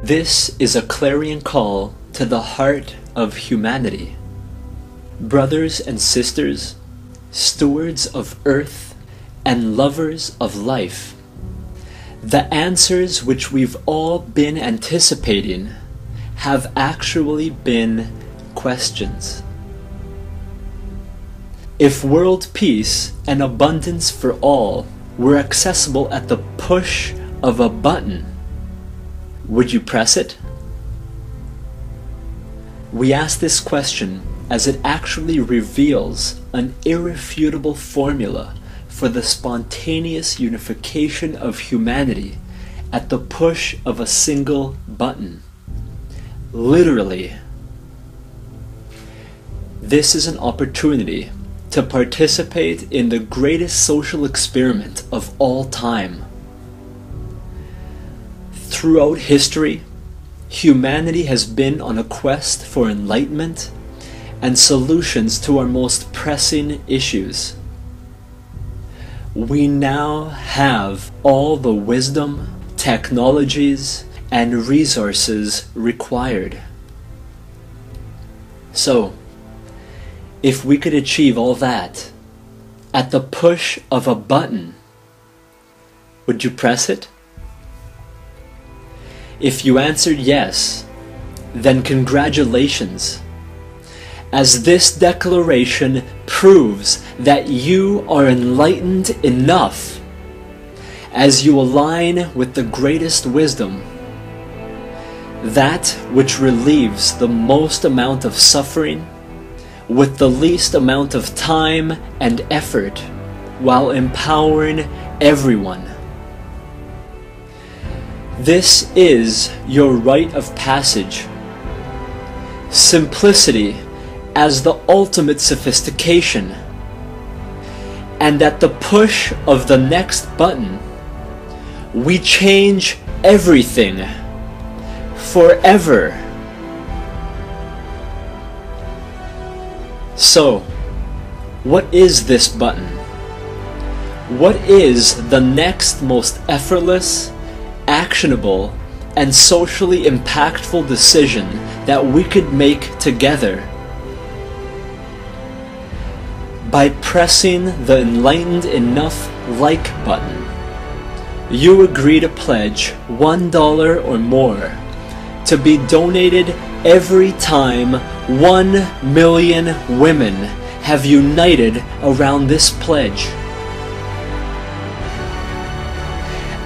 This is a clarion call to the heart of humanity. Brothers and sisters, stewards of earth and lovers of life, the answers which we've all been anticipating have actually been questions. If world peace and abundance for all were accessible at the push of a button, would you press it? We ask this question as it actually reveals an irrefutable formula for the spontaneous unification of humanity at the push of a single button. Literally. This is an opportunity to participate in the greatest social experiment of all time. Throughout history, humanity has been on a quest for enlightenment and solutions to our most pressing issues. We now have all the wisdom, technologies, and resources required. So, if we could achieve all that at the push of a button, would you press it? If you answered yes, then congratulations, as this declaration proves that you are enlightened enough, as you align with the greatest wisdom, that which relieves the most amount of suffering with the least amount of time and effort, while empowering everyone. This is your rite of passage. Simplicity as the ultimate sophistication. And at the push of the next button, we change everything forever. So, what is this button? What is the next most effortless, actionable, and socially impactful decision that we could make together? By pressing the Enlightened Enough like button, you agree to pledge $1 or more to be donated every time 1 million women have united around this pledge.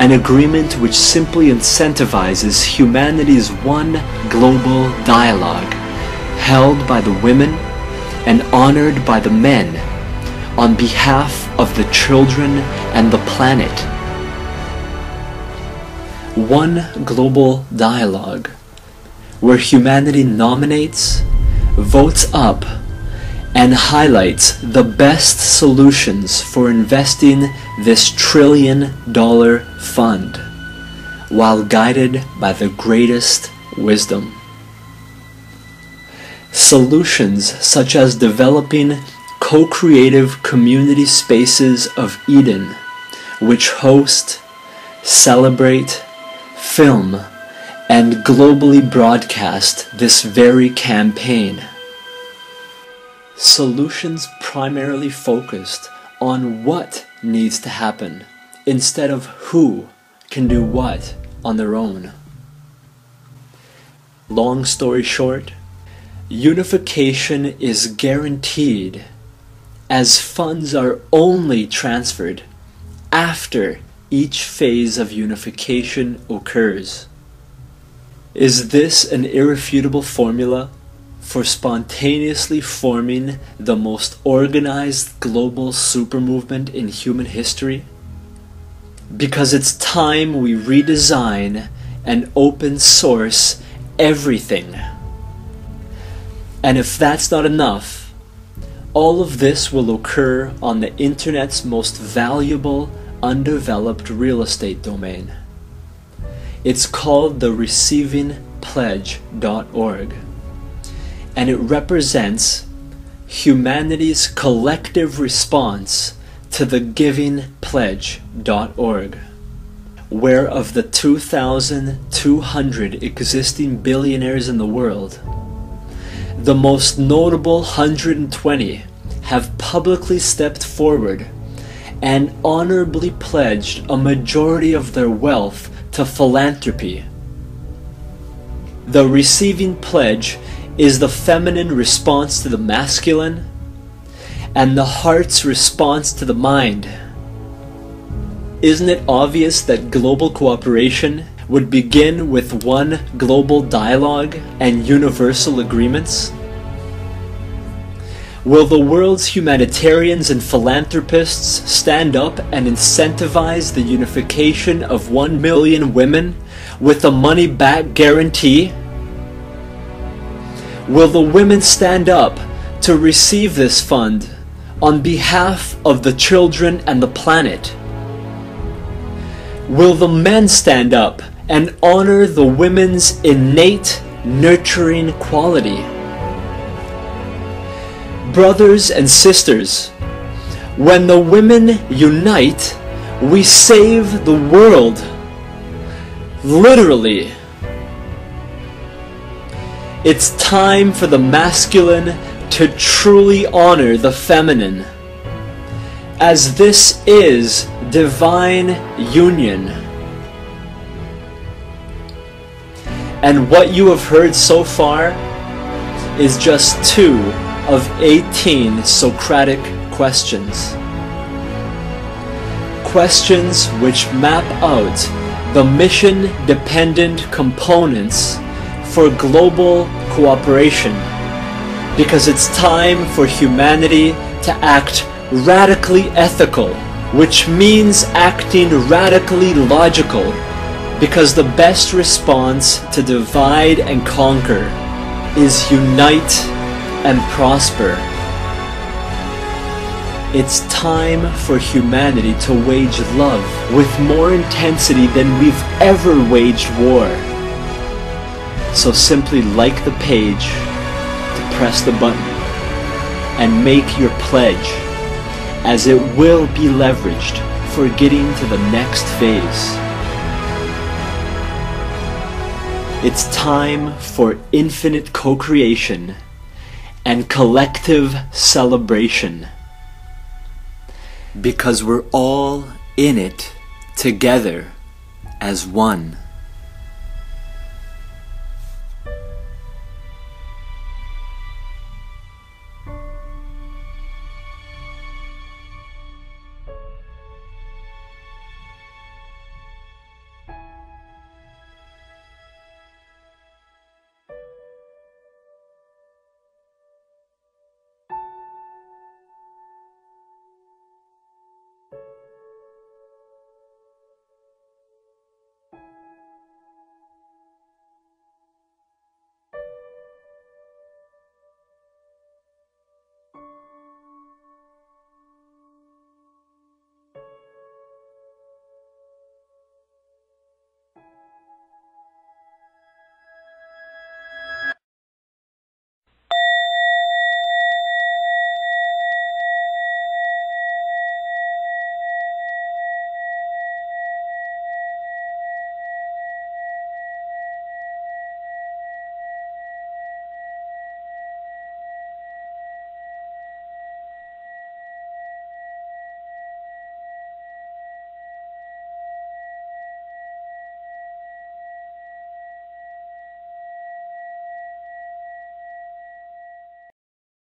An agreement which simply incentivizes humanity's one global dialogue, held by the women and honored by the men, on behalf of the children and the planet. One global dialogue, where humanity nominates, votes up, and highlights the best solutions for investing this trillion-dollar fund, while guided by the greatest wisdom. Solutions such as developing co-creative community spaces of Eden, which host, celebrate, film, and globally broadcast this very campaign. Solutions primarily focused on what needs to happen, instead of who can do what on their own. Long story short, unification is guaranteed, as funds are only transferred after each phase of unification occurs. Is this an irrefutable formula for spontaneously forming the most organized global supermovement in human history? Because it's time we redesign and open source everything. And if that's not enough, all of this will occur on the internet's most valuable, undeveloped real estate domain. It's called the receivingpledge.org, and it represents humanity's collective response to the givingpledge.org, where of the 2,200 existing billionaires in the world, the most notable 120 have publicly stepped forward and honorably pledged a majority of their wealth to philanthropy. The receiving pledge is the feminine response to the masculine and the heart's response to the mind. Isn't it obvious that global cooperation would begin with one global dialogue and universal agreements? Will the world's humanitarians and philanthropists stand up and incentivize the unification of 1 million women with a money-back guarantee? Will the women stand up to receive this fund on behalf of the children and the planet? Will the men stand up and honor the women's innate nurturing quality? Brothers and sisters, when the women unite, we save the world. Literally. It's time for the masculine to truly honor the feminine, as this is divine union. And what you have heard so far is just 2 of 18 Socratic questions. Questions which map out the mission-dependent components for global cooperation, because it's time for humanity to act radically ethical, which means acting radically logical, because the best response to divide and conquer is unite and prosper. It's time for humanity to wage love with more intensity than we've ever waged war. So simply like the page to press the button and make your pledge, as it will be leveraged for getting to the next phase. It's time for infinite co-creation and collective celebration, because we're all in it together as one.